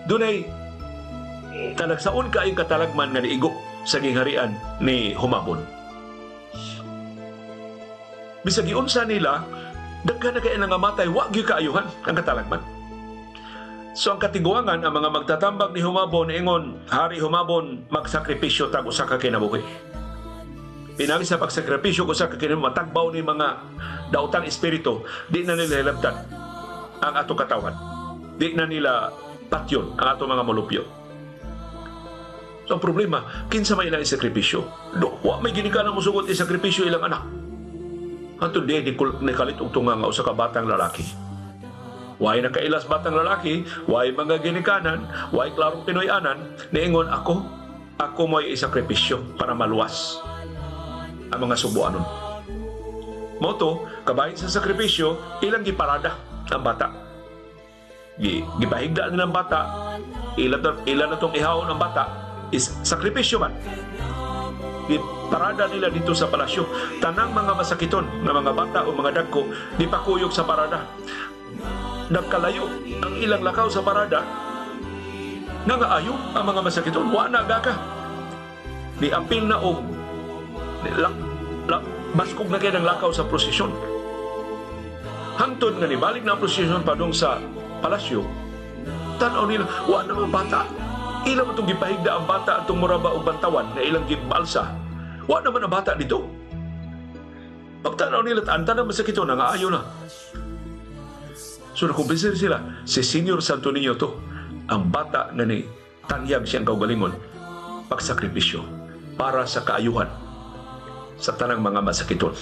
dunay talagsaon kaayong katalagman nga niigo sa gingharian ni humabon. Bisag giunsa nila, daghan na kayo nga matay, wa gyud kaayuhan ang katalagman. So ang katiguangan, ang mga magtatambag ni humabon, ingon, Hari humabon, magsakripisyo tag usa ka kinabuhi. Pinagi sa pagsakripisyo usa ka kinabuhi, matagbaw ni mga daotang espiritu, di na nila hilabtan ang ato katawan. Di na nila patyon ang ato mga molupyo. So ang problema, kinsa may ilang isakripisyo? Wa may ginikanan mo sugot isakripisyo ilang anak. Hanto di nikalit og tunga nga usa ka batang lalaki. Way nakailas batang lalaki, way mga ginikanan, way klarong Pinoyanan, niingon ako mo'y isakripisyo para maluwas ang mga subuanon. Moto, kabahin sa sakripisyo, ilang giparada ang bata. Gipahigda na ng bata, ilan na itong ihawon ng bata, is sakripisyo man. Giparada nila dito sa palasyo. Tanang mga masakiton na mga bata o mga dagko, dipakuyog sa parada. Nagkalayo ang ilang lakaw sa parada, nangaayo ang mga masakiton, wa na gaka. Di apil na og baskog na kayo ng lakaw sa prosesyon. Hangtod nga ni balik na ang prosesyon padung sa palasyo, tanaw nila, wa na mga bata. Ilang itong gipahigda ang bata atong muraba o bantawan na ilang gibalsa. Wa naman ang bata dito. Pagtanaw nila, anta na masakiton, nangaayo na. So nakumbensir sila, si Senior Santo Niño to, ang bata na ni tanyag siyang kaugalingon, pagsakripisyo para sa kaayuhan sa tanang mga masakiton.